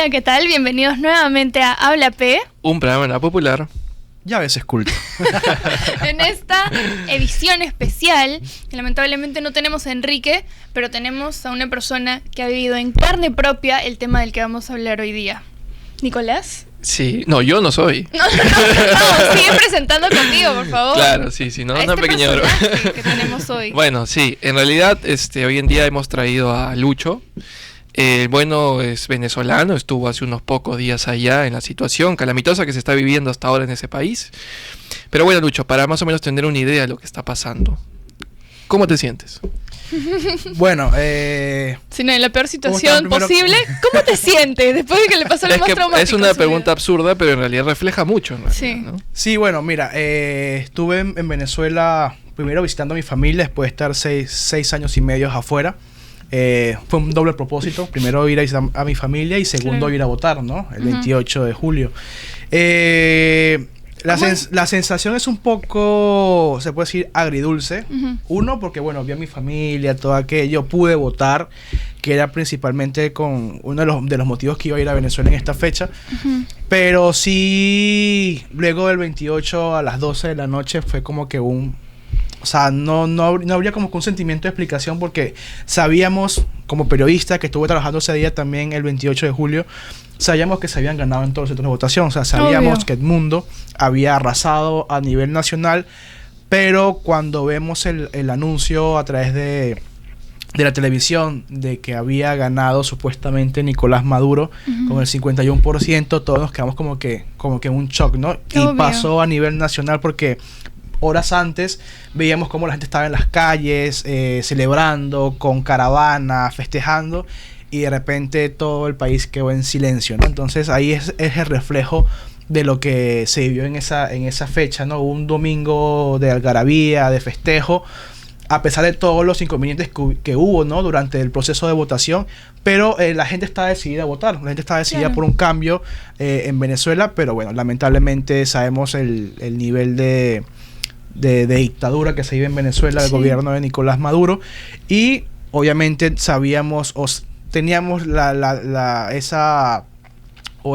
Hola, ¿qué tal? Bienvenidos nuevamente a Habla P. Un programa popular. Ya a veces culto. En esta edición especial, que lamentablemente no tenemos a Enrique, pero tenemos a una persona que ha vivido en carne propia el tema del que vamos a hablar hoy día. ¿Nicolás? Sí, no, yo no soy. No, sigue presentando conmigo, por favor. Claro, sí, no, a una este pequeña broma. que tenemos hoy. Bueno, sí, en realidad hoy en día hemos traído a Lucho. Bueno, es venezolano, estuvo hace unos pocos días allá en la situación calamitosa que se está viviendo hasta ahora en ese país. Pero bueno, Lucho, para más o menos tener una idea de lo que está pasando, ¿cómo te sientes? Bueno, Si no, en la peor situación posible, ¿cómo te sientes después de que le pasó lo Es más que traumático? es una pregunta absurda, pero en realidad refleja mucho, ¿no? Sí. ¿No? sí, bueno, mira, estuve en Venezuela primero visitando a mi familia después de estar seis años y medio afuera. Fue un doble propósito. Primero ir a visitar a mi familia y segundo Claro. ir a votar, ¿no? El Ujú. 28 de julio. La sensación es un poco, se puede decir, agridulce. Ujú. Uno, porque bueno, vi a mi familia, todo aquello, pude votar, que era principalmente con uno de los motivos que iba a ir a Venezuela en esta fecha. Ujú. Pero sí, luego del 28 a las 12 de la noche fue como que o sea, no habría como que un sentimiento de explicación porque sabíamos, como periodista que estuve trabajando ese día también el 28 de julio, sabíamos que se habían ganado en todos los centros de votación. O sea, sabíamos Obvio. que Edmundo había arrasado a nivel nacional, pero cuando vemos el anuncio a través de la televisión de que había ganado supuestamente Nicolás Maduro Ujú. con el 51%, todos nos quedamos como que en un shock, ¿no? Obvio. Y pasó a nivel nacional porque horas antes veíamos cómo la gente estaba en las calles celebrando, con caravana, festejando, y de repente todo el país quedó en silencio, ¿no? Entonces ahí es el reflejo de lo que se vivió en esa fecha, ¿no? Un domingo de algarabía, de festejo, a pesar de todos los inconvenientes que hubo, ¿no? Durante el proceso de votación, pero la gente está decidida a votar, la gente está decidida Claro. por un cambio en Venezuela, pero bueno, lamentablemente sabemos el nivel de dictadura que se vive en Venezuela, del Sí. gobierno de Nicolás Maduro, y obviamente sabíamos teníamos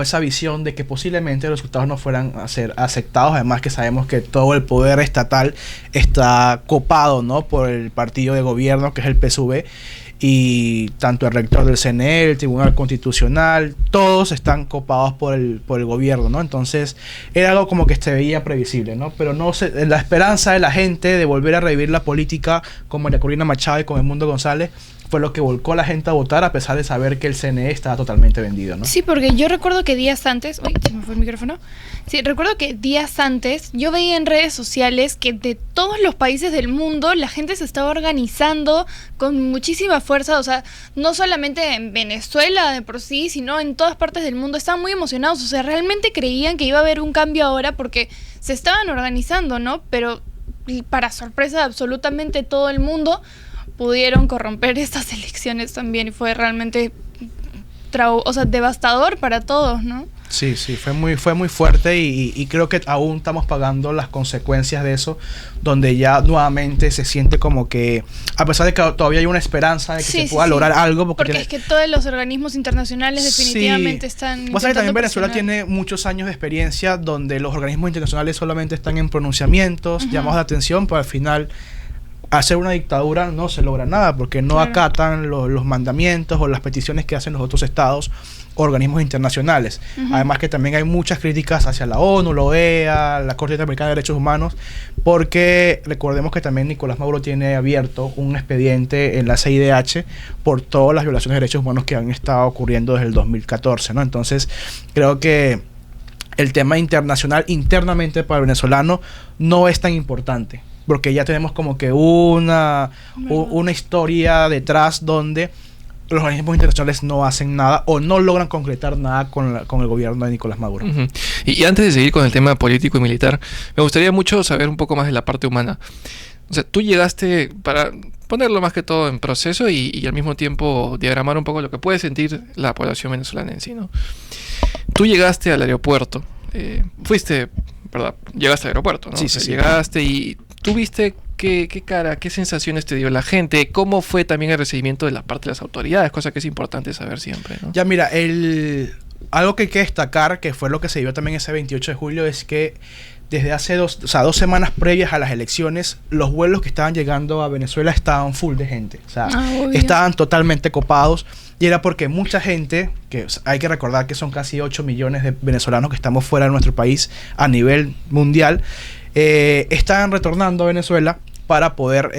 esa visión de que posiblemente los resultados no fueran a ser aceptados. Además que sabemos que todo el poder estatal está copado, ¿no? Por el partido de gobierno que es el PSUV, y tanto el rector del CNE, el Tribunal Constitucional, todos están copados por el gobierno, ¿no? Entonces era algo como que se veía previsible, ¿no? Pero la esperanza de la gente de volver a revivir la política con María Corina Machado y con Edmundo González fue lo que volcó a la gente a votar, a pesar de saber que el CNE estaba totalmente vendido, ¿no? Sí, porque yo recuerdo que días antes... Uy, se me fue el micrófono. Sí, recuerdo que días antes yo veía en redes sociales que de todos los países del mundo la gente se estaba organizando con muchísima fuerza. O sea, no solamente en Venezuela de por sí, sino en todas partes del mundo. Estaban muy emocionados. O sea, realmente creían que iba a haber un cambio ahora porque se estaban organizando, ¿no? Pero para sorpresa de absolutamente todo el mundo, pudieron corromper estas elecciones también, y fue realmente devastador para todos, ¿no? Sí, fue muy fuerte, y creo que aún estamos pagando las consecuencias de eso, donde ya nuevamente se siente como que, a pesar de que todavía hay una esperanza de que se pueda lograr algo, porque es que todos los organismos internacionales definitivamente están Pasa que también Venezuela presionar. tiene muchos años de experiencia donde los organismos internacionales solamente están en pronunciamientos, llamados de atención, pero al final hacer una dictadura no se logra nada porque no Claro. acatan los mandamientos o las peticiones que hacen los otros estados, organismos internacionales. Además que también hay muchas críticas hacia la ONU, la OEA, la Corte Interamericana de Derechos Humanos, porque recordemos que también Nicolás Maduro tiene abierto un expediente en la CIDH por todas las violaciones de derechos humanos que han estado ocurriendo desde el 2014, ¿no? Entonces creo que el tema internamente para el venezolano no es tan importante, porque ya tenemos como que una historia detrás donde los organismos internacionales no hacen nada o no logran concretar nada con el gobierno de Nicolás Maduro. Uh-huh. Y antes de seguir con el tema político y militar, me gustaría mucho saber un poco más de la parte humana. O sea, tú llegaste, para ponerlo más que todo en proceso y al mismo tiempo diagramar un poco lo que puede sentir la población venezolana en sí, ¿no? Tú llegaste al aeropuerto, fuiste, ¿verdad? Llegaste al aeropuerto, ¿no? Sí, O sea, sí. llegaste y tú viste qué cara, qué sensaciones te dio la gente, cómo fue también el recibimiento de la parte de las autoridades, cosa que es importante saber siempre, ¿no? Ya mira, algo que hay que destacar, que fue lo que se vio también ese 28 de julio, es que desde hace 2 semanas previas a las elecciones, los vuelos que estaban llegando a Venezuela estaban full de gente. O sea, estaban totalmente copados. Y era porque mucha gente, que hay que recordar que son casi 8 millones de venezolanos que estamos fuera de nuestro país a nivel mundial, estaban retornando a Venezuela para poder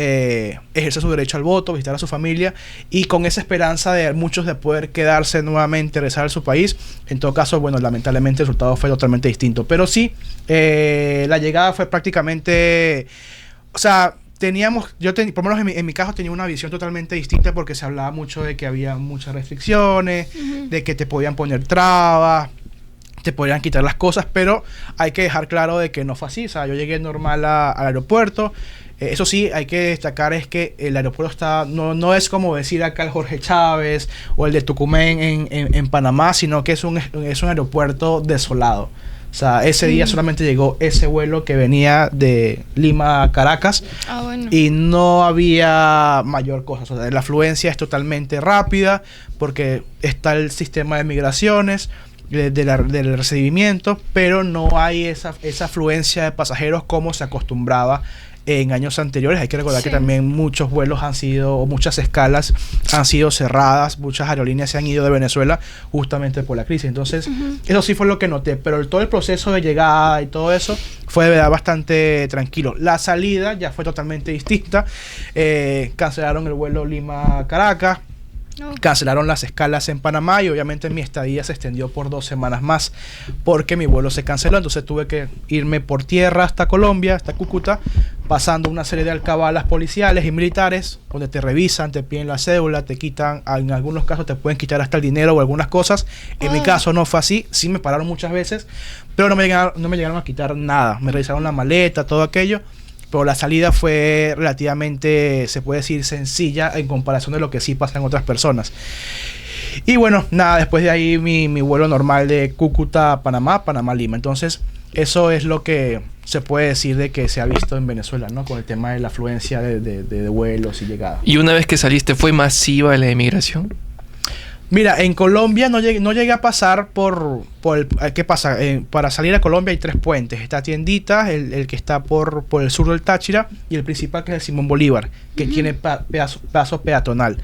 ejercer su derecho al voto, visitar a su familia, y con esa esperanza de muchos de poder quedarse nuevamente, regresar a su país. En todo caso, bueno, lamentablemente el resultado fue totalmente distinto. Pero sí, la llegada fue prácticamente... O sea, por lo menos en mi caso tenía una visión totalmente distinta, porque se hablaba mucho de que había muchas restricciones, de que te podían poner trabas, te podrían quitar las cosas, pero hay que dejar claro de que no fue así. O sea, yo llegué normal al aeropuerto. Eso sí, hay que destacar es que el aeropuerto no es como decir acá el Jorge Chávez o el de Tucumán en Panamá, sino que es un aeropuerto desolado. O sea, ese día solamente llegó ese vuelo que venía de Lima a Caracas, bueno, y no había mayor cosa. O sea, la afluencia es totalmente rápida porque está el sistema de migraciones, del recibimiento, pero no hay esa afluencia de pasajeros como se acostumbraba en años anteriores. Hay que recordar que también muchos vuelos muchas escalas han sido cerradas, muchas aerolíneas se han ido de Venezuela justamente por la crisis. Entonces, eso sí fue lo que noté, pero todo el proceso de llegada y todo eso fue de verdad bastante tranquilo. La salida ya fue totalmente distinta. Cancelaron el vuelo Lima-Caracas. Cancelaron las escalas en Panamá, y obviamente mi estadía se extendió por 2 semanas más porque mi vuelo se canceló. Entonces tuve que irme por tierra hasta Colombia, hasta Cúcuta, pasando una serie de alcabalas policiales y militares donde te revisan, te piden la cédula, te quitan, en algunos casos te pueden quitar hasta el dinero o algunas cosas. En mi caso no fue así, sí me pararon muchas veces, pero no me llegaron a quitar nada. Me revisaron la maleta, todo aquello. Pero la salida fue relativamente, se puede decir, sencilla en comparación de lo que sí pasa en otras personas. Y bueno, nada, después de ahí mi vuelo normal de Cúcuta a Panamá, Panamá-Lima. Entonces, eso es lo que se puede decir de que se ha visto en Venezuela, ¿no? Con el tema de la afluencia de vuelos y llegadas. ¿Y una vez que saliste, fue masiva la emigración? Mira, en Colombia no llegué a pasar por ¿qué pasa? Para salir a Colombia hay 3 puentes. Está Tiendita, el que está por el sur del Táchira, y el principal, que es el Simón Bolívar, que tiene paso peatonal.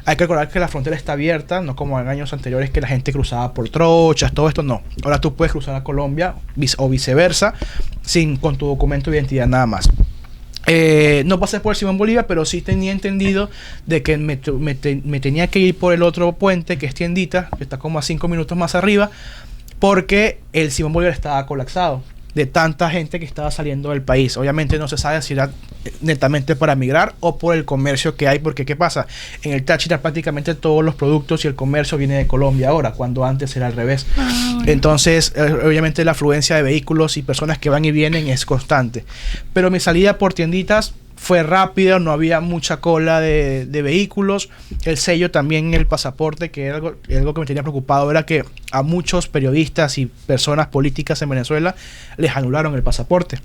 Hay que recordar que la frontera está abierta, no como en años anteriores que la gente cruzaba por trochas, todo esto no. Ahora tú puedes cruzar a Colombia o viceversa, con tu documento de identidad nada más. No pasé por Simón Bolívar, pero sí tenía entendido de que me tenía que ir por el otro puente, que es Tiendita, que está como a 5 minutos más arriba, porque el Simón Bolívar estaba colapsado de tanta gente que estaba saliendo del país. Obviamente no se sabe si era netamente para migrar o por el comercio que hay, porque ¿qué pasa? En el Táchira prácticamente todos los productos y el comercio viene de Colombia ahora, cuando antes era al revés. Bueno. Entonces, obviamente la afluencia de vehículos y personas que van y vienen es constante. Pero mi salida por Tienditas fue rápida, no había mucha cola de vehículos. El sello también en el pasaporte, que era algo que me tenía preocupado, era que a muchos periodistas y personas políticas en Venezuela les anularon el pasaporte.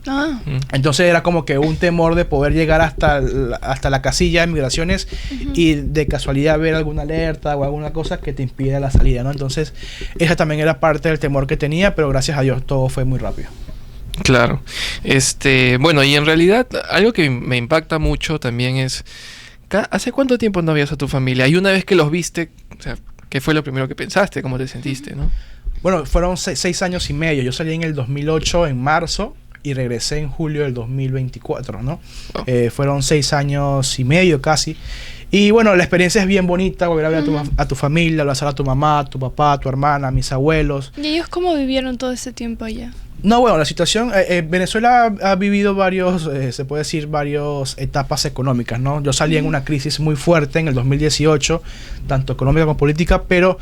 Entonces era como que un temor de poder llegar hasta la casilla de migraciones y de casualidad ver alguna alerta o alguna cosa que te impida la salida, ¿no? Entonces esa también era parte del temor que tenía, pero gracias a Dios todo fue muy rápido. Claro. Bueno, y en realidad algo que me impacta mucho también es, ¿hace cuánto tiempo no veías a tu familia? Y una vez que los viste, o sea, ¿qué fue lo primero que pensaste? ¿Cómo te sentiste, no? Bueno, fueron 6 años y medio. Yo salí en el 2008, en marzo, y regresé en julio del 2024, ¿no? Fueron 6 años y medio casi. Y bueno, la experiencia es bien bonita, volver a ver a tu familia, abrazar a tu mamá, a tu papá, a tu hermana, a mis abuelos. ¿Y ellos cómo vivieron todo ese tiempo allá? No, bueno, la situación, Venezuela ha vivido se puede decir, varias etapas económicas, ¿no? Yo salí en una crisis muy fuerte en el 2018, tanto económica como política, pero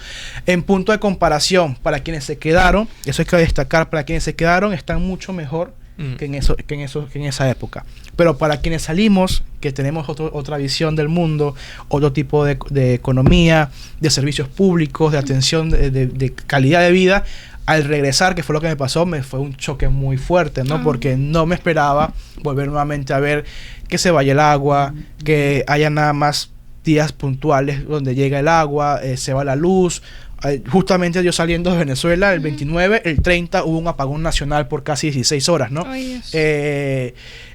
en punto de comparación, para quienes se quedaron, eso hay que destacar, para quienes se quedaron están mucho mejor que en esa época. Pero para quienes salimos, que tenemos otra visión del mundo, otro tipo de economía, de servicios públicos, de atención, de calidad de vida, al regresar, que fue lo que me pasó, me fue un choque muy fuerte, ¿no? Porque no me esperaba volver nuevamente a ver que se vaya el agua, que haya nada más días puntuales donde llega el agua, se va la luz. Justamente yo saliendo de Venezuela, el 29, el 30 hubo un apagón nacional por casi 16 horas, ¿no? Ay, Dios.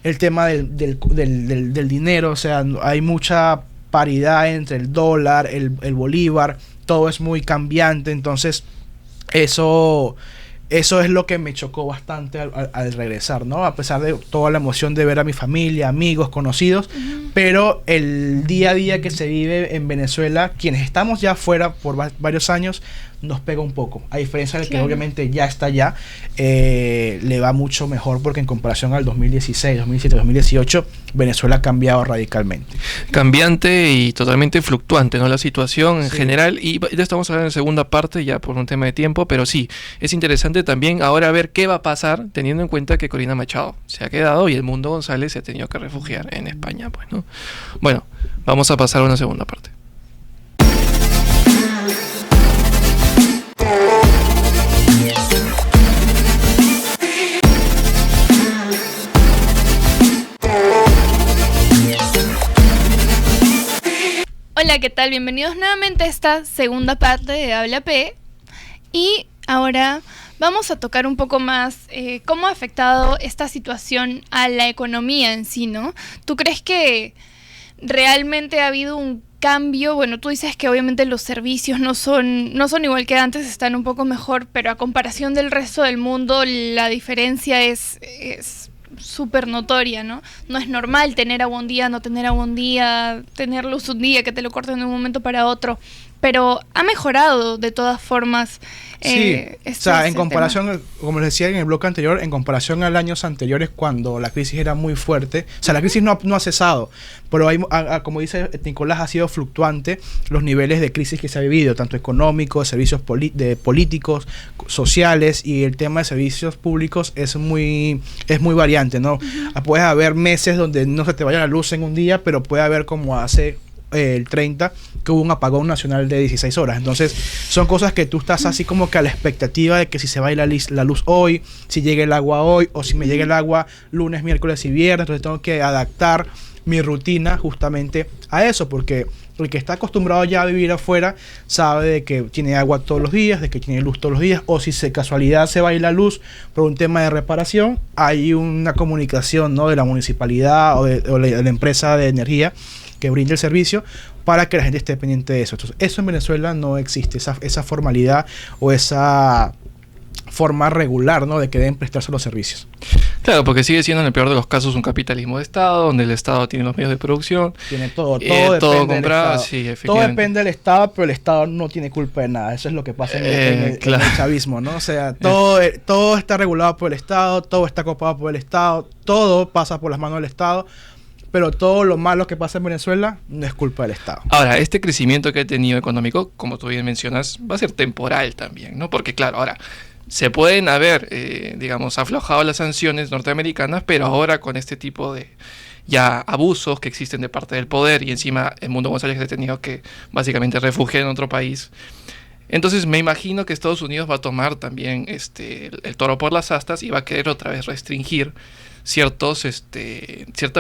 El tema del dinero, o sea, hay mucha paridad entre el dólar, el bolívar, todo es muy cambiante, entonces eso es lo que me chocó bastante al regresar, ¿no? A pesar de toda la emoción de ver a mi familia, amigos, conocidos, pero el día a día que se vive en Venezuela, quienes estamos ya afuera por varios años, nos pega un poco. A diferencia de que obviamente ya está allá, le va mucho mejor porque en comparación al 2016, 2017, 2018, Venezuela ha cambiado radicalmente. Cambiante y totalmente fluctuante, ¿no? La situación en general, y ya estamos hablando en segunda parte, ya por un tema de tiempo, pero sí, es interesante también ahora ver qué va a pasar, teniendo en cuenta que Corina Machado se ha quedado y el Mundo González se ha tenido que refugiar en España, pues, ¿no? Bueno, vamos a pasar a una segunda parte. Hola, ¿qué tal? Bienvenidos nuevamente a esta segunda parte de Habla P. Y ahora vamos a tocar un poco más cómo ha afectado esta situación a la economía en sí, ¿no? ¿Tú crees que realmente ha habido un cambio? Bueno, tú dices que obviamente los servicios no son igual que antes, están un poco mejor, pero a comparación del resto del mundo, la diferencia es súper notoria, ¿no? No es normal tener agua un día, no tener agua un día, tener luz un día, que te lo corten de un momento para otro, pero ha mejorado de todas formas. Sí, o sea, en comparación, como les decía en el bloque anterior, en comparación a años anteriores cuando la crisis era muy fuerte, o sea, la crisis no ha cesado, pero como dice Nicolás, ha sido fluctuante los niveles de crisis que se ha vivido, tanto económicos, servicios políticos, sociales, y el tema de servicios públicos es muy variante, ¿no? Puedes haber meses donde no se te vaya la luz en un día, pero puede haber como hace el 30 que hubo un apagón nacional de 16 horas. Entonces son cosas que tú estás así como que a la expectativa de que si se va a ir la luz hoy, si llega el agua hoy, o si me llega el agua lunes, miércoles y viernes. Entonces tengo que adaptar mi rutina justamente a eso, porque el que está acostumbrado ya a vivir afuera sabe de que tiene agua todos los días, de que tiene luz todos los días, o si casualidad se va a ir la luz por un tema de reparación, hay una comunicación, ¿no?, de la municipalidad o de la empresa de energía que brinda el servicio para que la gente esté pendiente de eso. Entonces, eso en Venezuela no existe, esa formalidad o esa forma regular, ¿no?, de que deben prestarse los servicios. Claro, porque sigue siendo en el peor de los casos un capitalismo de Estado, donde el Estado tiene los medios de producción. Tiene todo comprado, sí, efectivamente. Todo depende del Estado, pero el Estado no tiene culpa de nada. Eso es lo que pasa en el chavismo, ¿no? O sea, todo está regulado por el Estado, todo está copado por el Estado, todo pasa por las manos del Estado, pero todo lo malo que pasa en Venezuela no es culpa del Estado. Ahora, este crecimiento que ha tenido económico, como tú bien mencionas, va a ser temporal también, ¿no? Porque claro, ahora se pueden haber, digamos, aflojado las sanciones norteamericanas, pero ahora con este tipo de ya abusos que existen de parte del poder y encima el Mundo González ha tenido que básicamente refugiar en otro país. Entonces me imagino que Estados Unidos va a tomar también el toro por las astas y va a querer otra vez restringir ciertas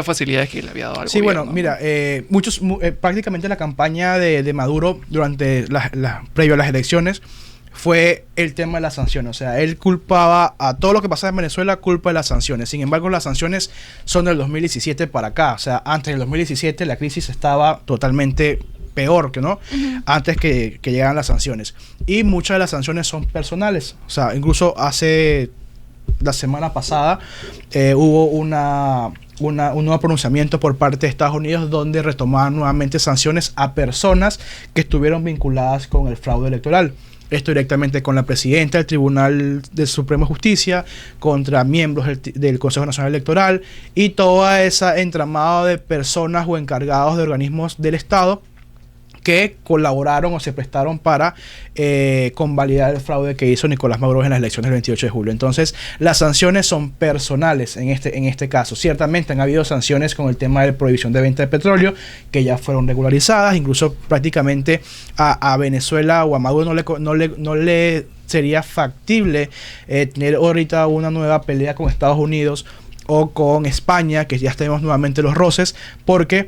facilidades que le había dado al gobierno. Sí, bueno, mira, prácticamente la campaña de Maduro durante previo a las elecciones fue el tema de las sanciones. O sea, él culpaba a todo lo que pasaba en Venezuela, culpa de las sanciones. Sin embargo, las sanciones son del 2017 para acá. O sea, antes del 2017 la crisis estaba totalmente peor que no, antes que llegaran las sanciones. Y muchas de las sanciones son personales. O sea, incluso hace la semana pasada hubo un nuevo pronunciamiento por parte de Estados Unidos donde retomaban nuevamente sanciones a personas que estuvieron vinculadas con el fraude electoral. Esto directamente con la presidenta del Tribunal de Suprema Justicia, contra miembros del Consejo Nacional Electoral y toda esa entramado de personas o encargados de organismos del Estado que colaboraron o se prestaron para convalidar el fraude que hizo Nicolás Maduro en las elecciones del 28 de julio. Entonces, las sanciones son personales en este caso. Ciertamente han habido sanciones con el tema de prohibición de venta de petróleo, que ya fueron regularizadas. Incluso prácticamente a Venezuela o a Maduro no le sería factible tener ahorita una nueva pelea con Estados Unidos o con España, que ya tenemos nuevamente los roces, porque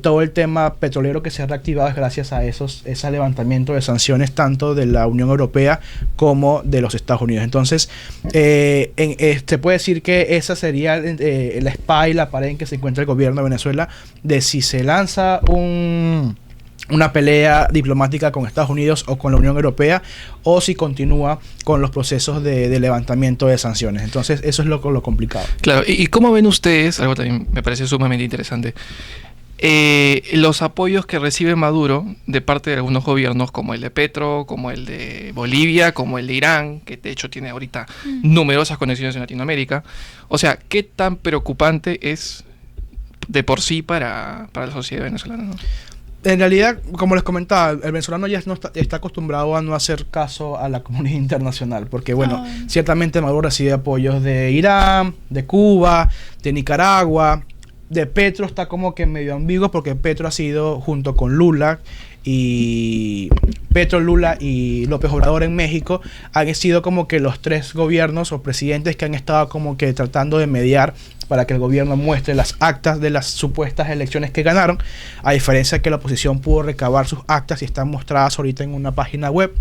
todo el tema petrolero que se ha reactivado es gracias a ese levantamiento de sanciones tanto de la Unión Europea como de los Estados Unidos. Entonces, se puede decir que esa sería la espada y la pared en que se encuentra el gobierno de Venezuela, de si se lanza una pelea diplomática con Estados Unidos o con la Unión Europea, o si continúa con los procesos de levantamiento de sanciones. Entonces, eso es lo complicado. Claro, ¿y cómo ven ustedes? Algo también me parece sumamente interesante. Los apoyos que recibe Maduro de parte de algunos gobiernos, como el de Petro, como el de Bolivia, como el de Irán, que de hecho tiene ahorita numerosas conexiones en Latinoamérica. O sea, ¿qué tan preocupante es de por sí para la sociedad venezolana, ¿no? En realidad, como les comentaba, el venezolano ya está acostumbrado a no hacer caso a la comunidad internacional, porque bueno, ciertamente Maduro recibe apoyos de Irán, de Cuba, de Nicaragua. De Petro está como que medio ambiguo, porque Petro ha sido, junto con Lula y López Obrador en México, han sido como que los tres gobiernos o presidentes que han estado como que tratando de mediar para que el gobierno muestre las actas de las supuestas elecciones que ganaron, a diferencia de que la oposición pudo recabar sus actas y están mostradas ahorita en una página web.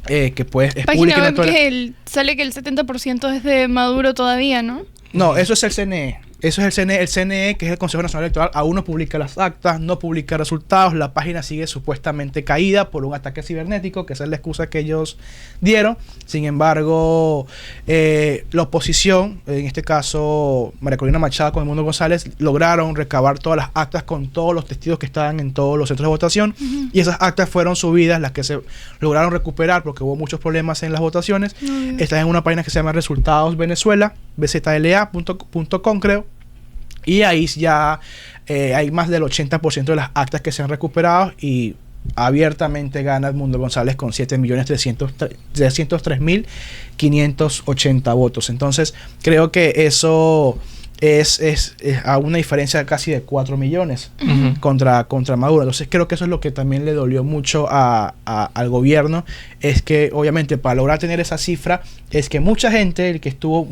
Que pues es pública. Página web que sale que el 70% es de Maduro todavía, ¿no? No, eso es el CNE. Eso es el CNE, que es el Consejo Nacional Electoral. Aún no publica las actas, no publica resultados. La página sigue supuestamente caída por un ataque cibernético, que esa es la excusa que ellos dieron. Sin embargo, la oposición, en este caso María Corina Machado con Edmundo González, lograron recabar todas las actas con todos los testigos que estaban en todos los centros de votación. Y esas actas fueron subidas, las que se lograron recuperar porque hubo muchos problemas en las votaciones. Están en una página que se llama Resultados Venezuela, bzla.com creo. Y ahí ya hay más del 80% de las actas que se han recuperado, y abiertamente gana Edmundo González con 7.303.580 votos. Entonces, creo que eso es a una diferencia casi de 4 millones contra Maduro. Entonces, creo que eso es lo que también le dolió mucho al gobierno, es que obviamente para lograr tener esa cifra, es que mucha gente, el que estuvo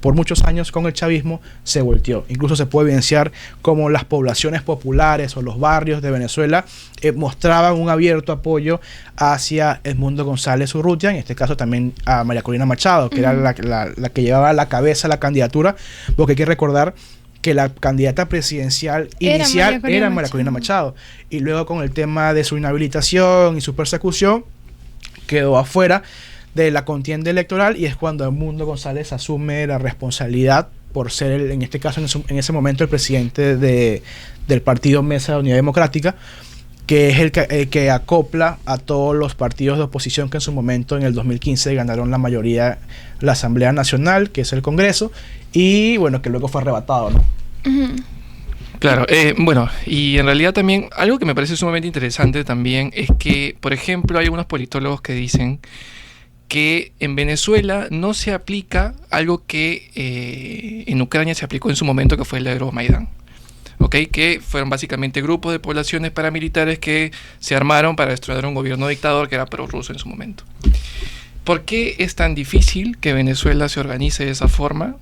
por muchos años con el chavismo, se volteó. Incluso se puede evidenciar como las poblaciones populares o los barrios de Venezuela mostraban un abierto apoyo hacia Edmundo González Urrutia, en este caso también a María Corina Machado, que era la que llevaba a la cabeza la candidatura, porque hay que recordar que la candidata presidencial inicial era María Corina Machado, y luego con el tema de su inhabilitación y su persecución quedó afuera de la contienda electoral, y es cuando Edmundo González asume la responsabilidad por ser, en este caso, en ese momento, el presidente del partido Mesa de Unidad Democrática, que es el que acopla a todos los partidos de oposición que en su momento, en el 2015, ganaron la mayoría, la Asamblea Nacional, que es el Congreso, y bueno, que luego fue arrebatado, ¿no? Claro, bueno, y en realidad también algo que me parece sumamente interesante también es que, por ejemplo, hay algunos politólogos que dicen que en Venezuela no se aplica algo que en Ucrania se aplicó en su momento, que fue el Euromaidán. ¿Okay? Que fueron básicamente grupos de poblaciones paramilitares que se armaron para destruir un gobierno dictador que era prorruso en su momento. ¿Por qué es tan difícil que Venezuela se organice de esa forma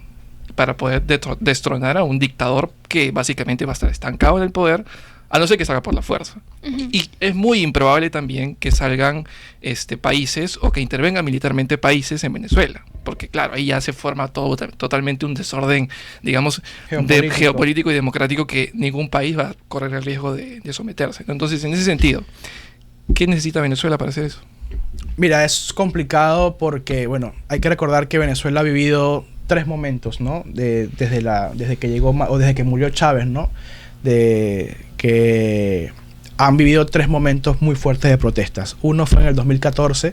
para poder destronar a un dictador que básicamente va a estar estancado en el poder, a no ser que salga por la fuerza? Y es muy improbable también que salgan países o que intervengan militarmente países en Venezuela, porque claro, ahí ya se forma totalmente un desorden, digamos, geopolítico y democrático, que ningún país va a correr el riesgo de someterse. Entonces, en ese sentido, ¿qué necesita Venezuela para hacer eso? Mira, es complicado porque, bueno, hay que recordar que Venezuela ha vivido 3 momentos, ¿no? Desde que llegó, o desde que murió Chávez, ¿no? De que han vivido 3 momentos muy fuertes de protestas. Uno fue en el 2014,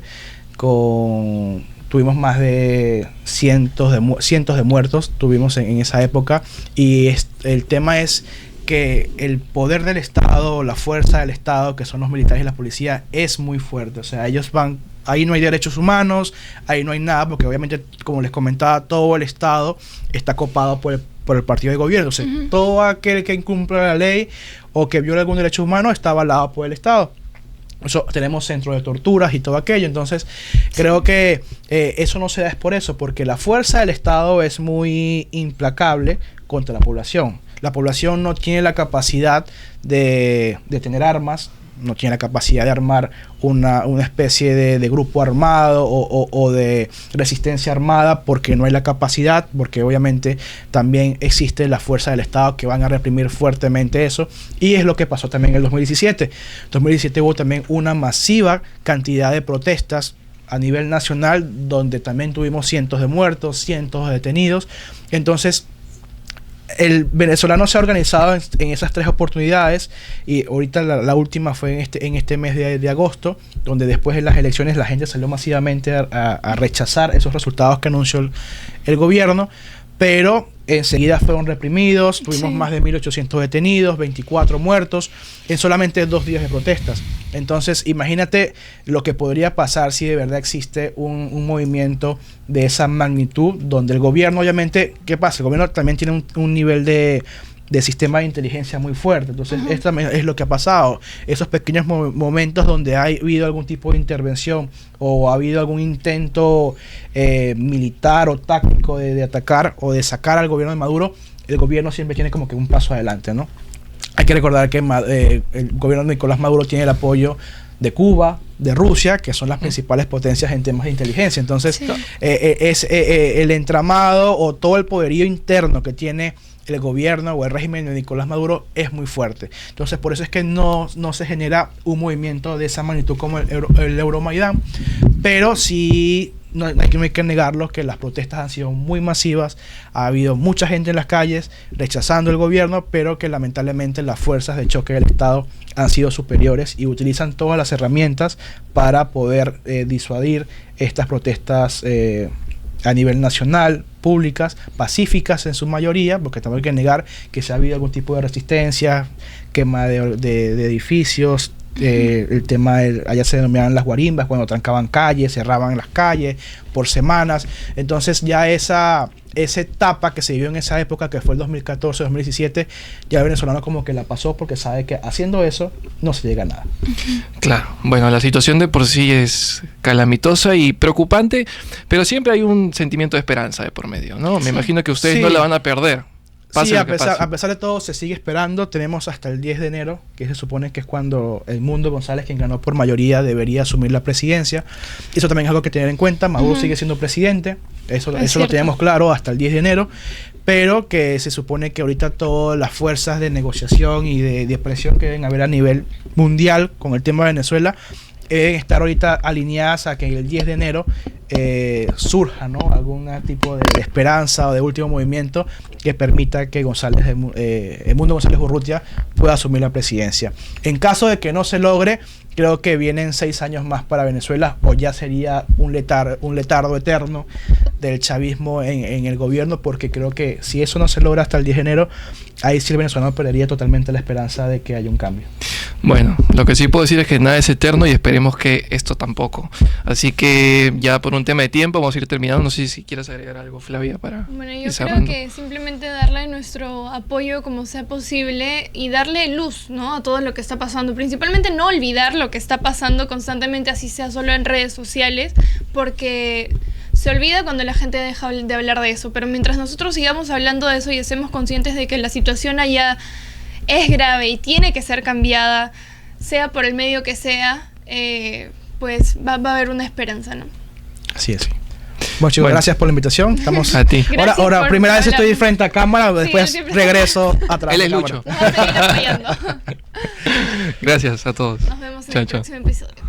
tuvimos más de cientos de muertos, tuvimos en esa época, y el tema es que el poder del Estado, la fuerza del Estado, que son los militares y la policía, es muy fuerte. O sea, ellos van, ahí no hay derechos humanos, ahí no hay nada, porque obviamente, como les comentaba, todo el Estado está copado por el partido de gobierno. O sea, todo aquel que incumpla la ley o que viole algún derecho humano está avalado por el Estado. Tenemos centros de torturas y todo aquello. Entonces, creo que eso no se da es por eso, porque la fuerza del Estado es muy implacable contra la población. La población no tiene la capacidad de tener armas, no tiene la capacidad de armar una especie de grupo armado o de resistencia armada, porque no hay la capacidad, porque obviamente también existe la fuerza del Estado que van a reprimir fuertemente eso, y es lo que pasó también en el 2017. En 2017 hubo también una masiva cantidad de protestas a nivel nacional, donde también tuvimos cientos de muertos, cientos de detenidos. Entonces, el venezolano se ha organizado en esas 3 oportunidades, y ahorita la última fue en este mes de agosto, donde después de las elecciones la gente salió masivamente a rechazar esos resultados que anunció el gobierno, pero enseguida fueron reprimidos. Tuvimos más de 1.800 detenidos, 24 muertos en solamente 2 días de protestas. Entonces, imagínate lo que podría pasar si de verdad existe un movimiento de esa magnitud, donde el gobierno, obviamente, ¿qué pasa? El gobierno también tiene un nivel de sistema de inteligencia muy fuerte. Entonces, esto es lo que ha pasado. Esos pequeños momentos donde ha habido algún tipo de intervención o ha habido algún intento militar o táctico de atacar o de sacar al gobierno de Maduro, el gobierno siempre tiene como que un paso adelante, ¿no? Hay que recordar que el gobierno de Nicolás Maduro tiene el apoyo de Cuba, de Rusia, que son las principales potencias en temas de inteligencia. Entonces, el entramado o todo el poderío interno que tiene el gobierno o el régimen de Nicolás Maduro es muy fuerte. Entonces, por eso es que no se genera un movimiento de esa magnitud como el Euromaidán, pero sí no hay que negarlo, que las protestas han sido muy masivas. Ha habido mucha gente en las calles rechazando el gobierno, pero que lamentablemente las fuerzas de choque del Estado han sido superiores y utilizan todas las herramientas para poder disuadir estas protestas a nivel nacional, públicas, pacíficas en su mayoría, porque también hay que negar que se ha habido algún tipo de resistencia, quema de edificios. El tema allá se denominaban las guarimbas, cuando trancaban calles, cerraban las calles por semanas. Entonces ya esa etapa que se vivió en esa época, que fue el 2014-2017, ya el venezolano como que la pasó, porque sabe que haciendo eso no se llega a nada. Claro, bueno, la situación de por sí es calamitosa y preocupante, pero siempre hay un sentimiento de esperanza de por medio, ¿no? Me imagino que ustedes no la van a perder. Sí, a pesar de todo se sigue esperando. Tenemos hasta el 10 de enero, que se supone que es cuando Edmundo González, quien ganó por mayoría, debería asumir la presidencia. Eso también es algo que tener en cuenta. Maduro sigue siendo presidente, eso lo tenemos claro hasta el 10 de enero, pero que se supone que ahorita todas las fuerzas de negociación y de presión que deben haber a nivel mundial con el tema de Venezuela deben estar ahorita alineadas a que el 10 de enero surja, ¿no?, algún tipo de esperanza o de último movimiento que permita que Edmundo González Urrutia pueda asumir la presidencia. En caso de que no se logre, creo que vienen 6 años más para Venezuela, o ya sería un letardo eterno del chavismo en el gobierno, porque creo que si eso no se logra hasta el 10 de enero, ahí sí el venezolano perdería totalmente la esperanza de que haya un cambio. Bueno, lo que sí puedo decir es que nada es eterno y esperemos que esto tampoco. Así que ya por un tema de tiempo vamos a ir terminando. No sé si quieres agregar algo, Flavia, para Bueno, yo creo que simplemente darle nuestro apoyo como sea posible y darle luz, ¿no?, a todo lo que está pasando. Principalmente no olvidar lo que está pasando constantemente, así sea solo en redes sociales, porque se olvida cuando la gente deja de hablar de eso. Pero mientras nosotros sigamos hablando de eso y estemos conscientes de que la situación allá es grave y tiene que ser cambiada, sea por el medio que sea, pues va a haber una esperanza, ¿no? Así es. Bueno, chicos, gracias por la invitación. Estamos a ti. Ahora primera vez estoy frente a cámara, después regreso atrás. Él es Lucho. Vamos a seguir apoyando. Gracias a todos. Nos vemos en el próximo episodio.